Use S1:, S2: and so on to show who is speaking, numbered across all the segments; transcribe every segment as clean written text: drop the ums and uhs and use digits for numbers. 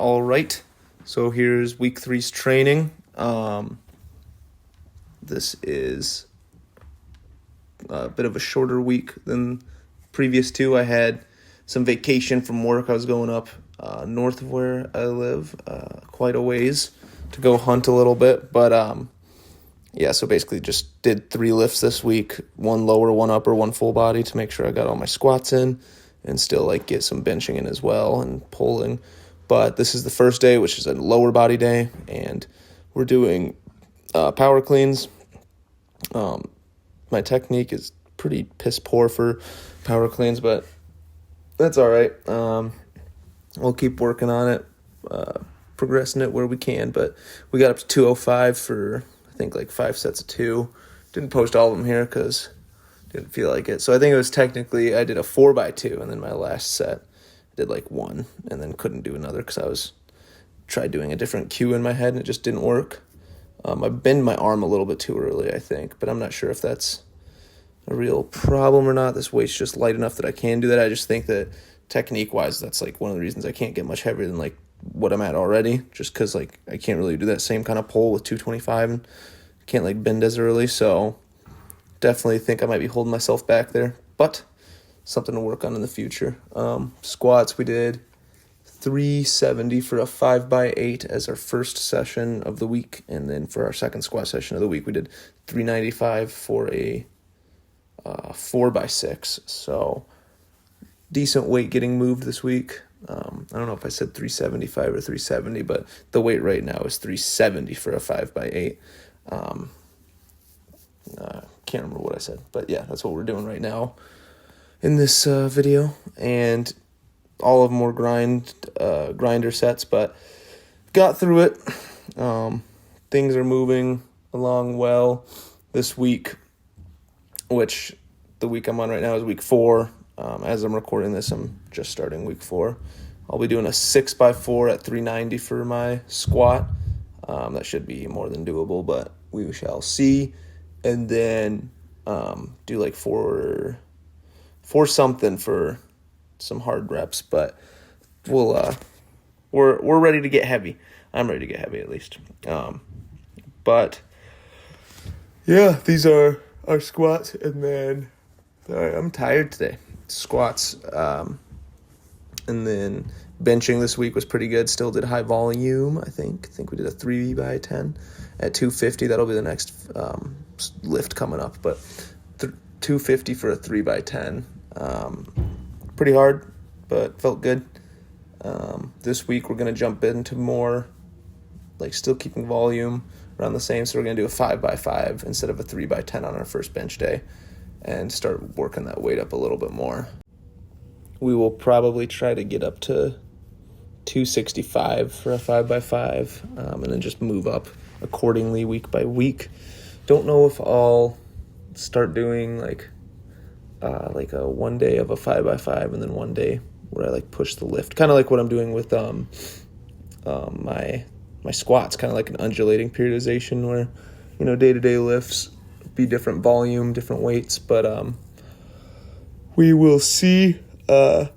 S1: All right, so here's week 3's training. This is a bit of a shorter week than previous two. I had some vacation from work. I was going up north of where I live, quite a ways to go hunt a little bit. But so basically just did 3 lifts this week, 1 lower, 1 upper, 1 full body to make sure I got all my squats in and still get some benching in as well and pulling. But this is the first day, which is a lower body day, and we're doing power cleans. My technique is pretty piss poor for power cleans, but that's all right. We'll keep working on it, progressing it where we can. But we got up to 205 for, I think, 5 sets of 2. Didn't post all of them here because didn't feel like it. So I think it was technically, I did a 4x2, and then my last set I did 1 and then couldn't do another because tried doing a different cue in my head and it just didn't work. I bend my arm a little bit too early, I think, but I'm not sure if that's a real problem or not. This weight's just light enough that I can do that. I just think that technique-wise, that's one of the reasons I can't get much heavier than what I'm at already, just because I can't really do that same kind of pull with 225 and can't bend as early. So definitely think I might be holding myself back there, but something to work on in the future. Squats, we did 370 for a 5x8 as our first session of the week, and then for our second squat session of the week, we did 395 for a 4x6. So decent weight getting moved this week. I don't know if I said 375 or 370, but the weight right now is 370 for a 5x8. Can't remember what I said, but yeah, that's what we're doing right now in this video, and all of them were grinder sets, but got through it. Things are moving along well this week, which the week I'm on right now is week 4. As I'm recording this, I'm just starting week 4. I'll be doing a 6x4 at 390 for my squat. That should be more than doable, but we shall see. And then do 4 something for some hard reps, but we're ready to get heavy. I'm ready to get heavy at least. But yeah, these are our squats, and then I'm tired today. Squats, and then benching this week was pretty good. Still did high volume. I think we did a 3x10 at 250. That'll be the next lift coming up, but 250 for a 3x10. Pretty hard, but felt good. This week we're going to jump into more, still keeping volume around the same. So we're going to do a 5x5 instead of a 3x10 on our first bench day and start working that weight up a little bit more. We will probably try to get up to 265 for a 5x5, and then just move up accordingly week by week. Don't know if I'll start doing a 1 day of a 5x5 and then 1 day where I push the lift, kind of like what I'm doing with my squats, kind of like an undulating periodization where day-to-day lifts be different volume, different weights, but we will see. Gonna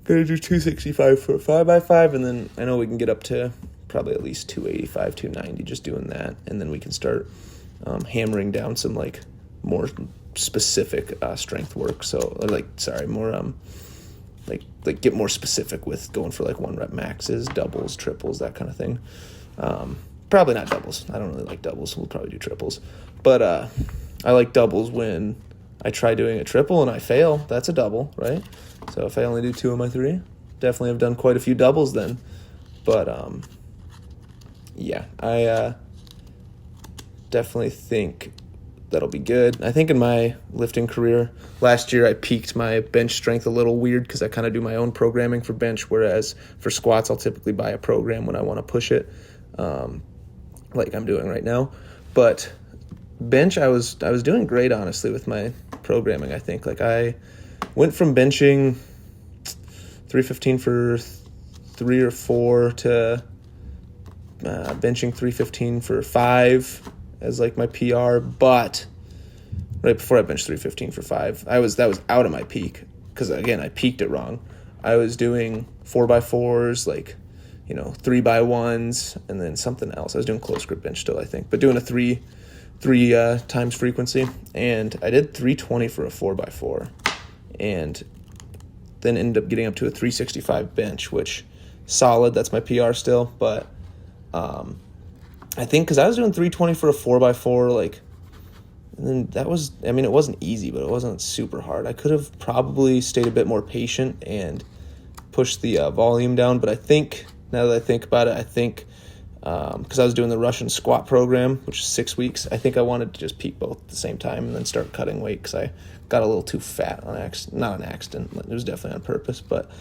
S1: do 265 for a 5x5, and then I know we can get up to probably at least 285, 290 just doing that, and then we can start hammering down some more specific strength work. So more get more specific with going for 1 rep maxes, doubles, triples, that kind of thing. Probably not doubles. I don't really like doubles. We'll probably do triples, but I like doubles when I try doing a triple and I fail. That's a double, right? So if I only do 2 of my 3, definitely have done quite a few doubles then. But I definitely think that'll be good. I think in my lifting career last year, I peaked my bench strength a little weird because I kind of do my own programming for bench, whereas for squats, I'll typically buy a program when I want to push it, like I'm doing right now. But bench, I was doing great, honestly, with my programming. I think I went from benching 315 for 3 or 4 to benching 315 for 5 as my PR, but right before I benched 315 for 5, that was out of my peak because again I peaked it wrong. I was doing 4x4s 3x1s, and then something else. I was doing close grip bench still, I think, but doing a three times frequency, and I did 320 for a 4x4, and then ended up getting up to a 365 bench, which solid. That's my PR still, but I think because I was doing 320 for a 4x4, like, and then that was, I mean, it wasn't easy, but it wasn't super hard. I could have probably stayed a bit more patient and pushed the volume down, but I think, now that I think about it, I think because I was doing the Russian squat program, which is 6 weeks, I think I wanted to just peak both at the same time and then start cutting weight because I got a little too fat not an accident, it was definitely on purpose, but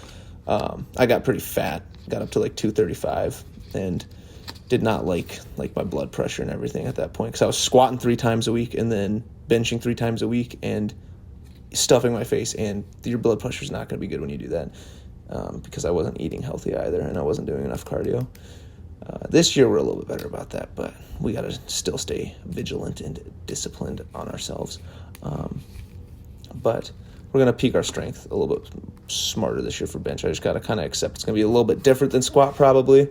S1: I got pretty fat, got up to like 235, and did not like my blood pressure and everything at that point because I was squatting 3 times a week and then benching 3 times a week and stuffing my face, and your blood pressure is not going to be good when you do that because I wasn't eating healthy either and I wasn't doing enough cardio. This year we're a little bit better about that, but we got to still stay vigilant and disciplined on ourselves. But we're going to peak our strength a little bit smarter this year for bench. I just got to kind of accept it's going to be a little bit different than squat probably.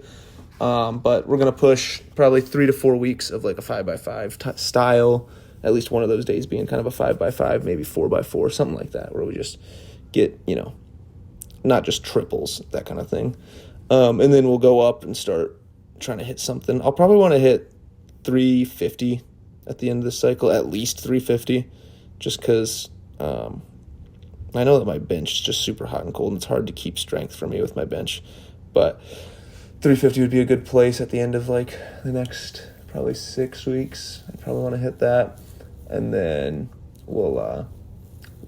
S1: But we're going to push probably 3 to 4 weeks of like a 5x5 style, at least one of those days being kind of a 5x5, maybe 4x4, something like that, where we just get, not just triples, that kind of thing. And then we'll go up and start trying to hit something. I'll probably want to hit 350 at the end of the cycle, at least 350, just because I know that my bench is just super hot and cold, and it's hard to keep strength for me with my bench. But 350 would be a good place at the end of like the next probably 6 weeks. I probably want to hit that, and then we'll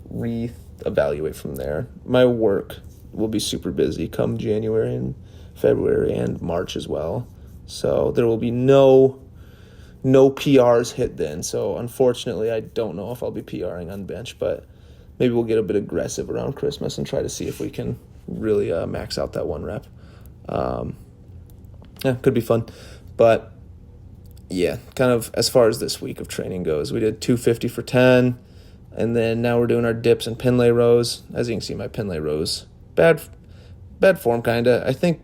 S1: re-evaluate from there. My work will be super busy come January and February and March as well, so there will be no PRs hit then. So unfortunately, I don't know if I'll be PRing on bench, but maybe we'll get a bit aggressive around Christmas and try to see if we can really max out that 1 rep. Could be fun. But yeah, kind of as far as this week of training goes, we did 250 for 10, and then now we're doing our dips and pin lay rows. As you can see, my pin lay rows, bad form kind of. I think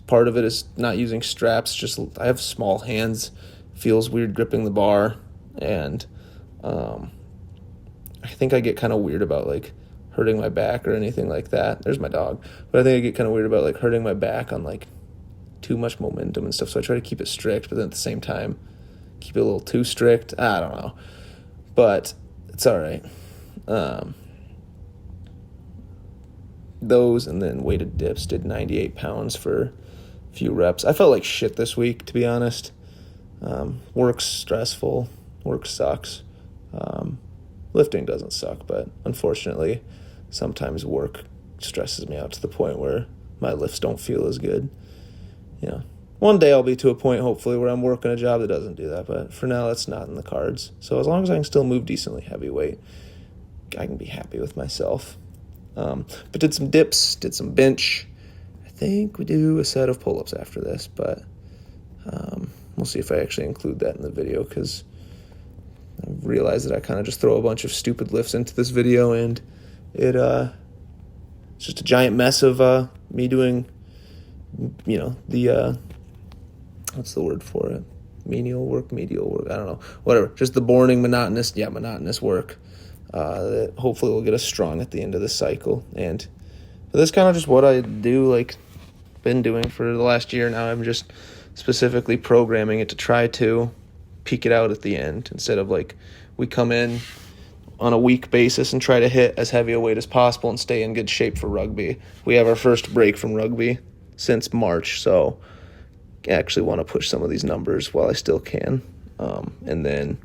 S1: part of it is not using straps. Just I have small hands, feels weird gripping the bar, and I think I get kind of weird about like hurting my back or anything like that. There's my dog. But I think I get kind of weird about like hurting my back on like too much momentum and stuff. So I try to keep it strict, but then at the same time, keep it a little too strict. I don't know. But it's all right. Those and then weighted dips, did 98 pounds for a few reps. I felt like shit this week, to be honest. Work's stressful. Work sucks. Lifting doesn't suck, but unfortunately, sometimes work stresses me out to the point where my lifts don't feel as good. One day I'll be to a point, hopefully, where I'm working a job that doesn't do that, but for now, that's not in the cards. So as long as I can still move decently heavyweight, I can be happy with myself. But did some dips, did some bench. I think we do a set of pull-ups after this, but we'll see if I actually include that in the video, because I realized that I kind of just throw a bunch of stupid lifts into this video, and it's just a giant mess of me doing, the what's the word for it? Medial work. I don't know. Whatever. Just the boring, monotonous work that hopefully will get us strong at the end of the cycle. And that's kind of just what I do, like, been doing for the last year now. I'm just specifically programming it to try to peak it out at the end, instead of like we come in on a week basis and try to hit as heavy a weight as possible and stay in good shape for rugby. We have our first break from rugby since March, so I actually want to push some of these numbers while I still can. And then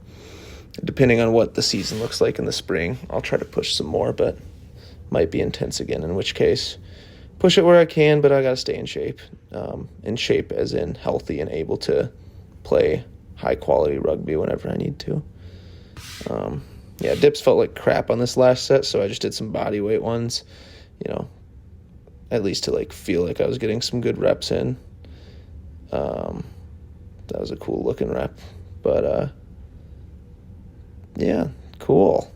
S1: depending on what the season looks like in the spring, I'll try to push some more, but might be intense again, in which case push it where I can, but I got to stay in shape. In shape as in healthy and able to play high-quality rugby whenever I need to. Dips felt like crap on this last set, so I just did some body weight ones, at least to like feel like I was getting some good reps in. That was a cool looking rep, but cool.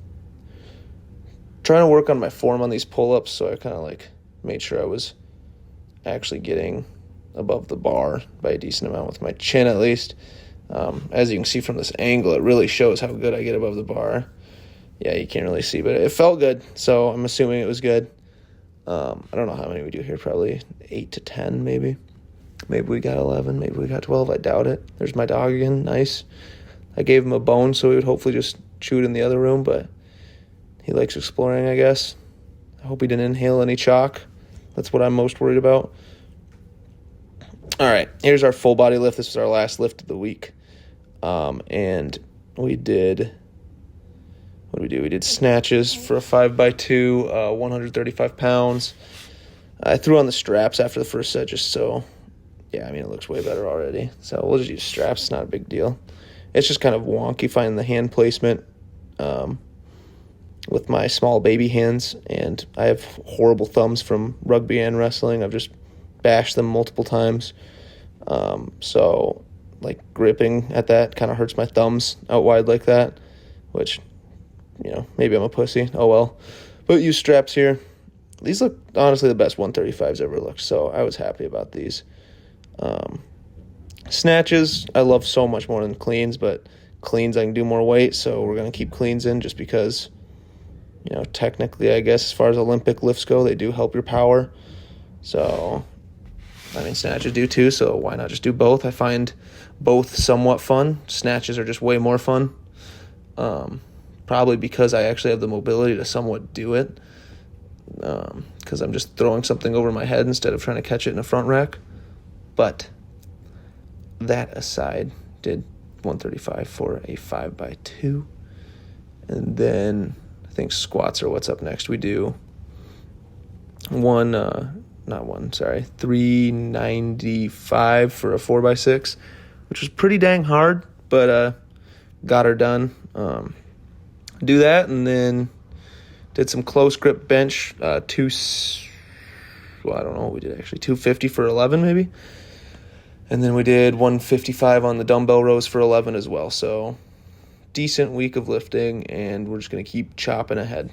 S1: Trying to work on my form on these pull-ups, so I kind of like made sure I was actually getting above the bar by a decent amount with my chin at least. As you can see from this angle, it really shows how good I get above the bar. Yeah, you can't really see, but it felt good, so I'm assuming it was good. I don't know how many we do here, probably 8 to 10 maybe. Maybe we got 11, maybe we got 12, I doubt it. There's my dog again, nice. I gave him a bone so he would hopefully just chew it in the other room, but he likes exploring, I guess. I hope he didn't inhale any chalk. That's what I'm most worried about. All right, here's our full body lift. This was our last lift of the week. And we did, what did we do? We did snatches for a 5x2, 135 pounds. I threw on the straps after the first set just so, yeah, I mean, it looks way better already. So we'll just use straps. It's not a big deal. It's just kind of wonky finding the hand placement with my small baby hands, and I have horrible thumbs from rugby and wrestling. I've just bashed them multiple times. So like gripping at that kind of hurts my thumbs out wide like that, which, you know, maybe I'm a pussy. Oh well. But use straps here. These look honestly the best 135s ever looked, so I was happy about these. Snatches I love so much more than cleans, but cleans I can do more weight, so we're going to keep cleans in just because, you know, technically I guess as far as Olympic lifts go, they do help your power. So I mean, snatches do too, so why not just do both? I find both somewhat fun. Snatches are just way more fun. Probably because I actually have the mobility to somewhat do it. Because I'm just throwing something over my head instead of trying to catch it in a front rack. But that aside, did 135 for a 5x2. And then I think squats are what's up next. We do 395 for a 4x6, which was pretty dang hard, but got her done. Do that, and then did some close grip bench, I don't know what we did actually, 250 for 11 maybe. And then we did 155 on the dumbbell rows for 11 as well. So decent week of lifting, and we're just going to keep chopping ahead.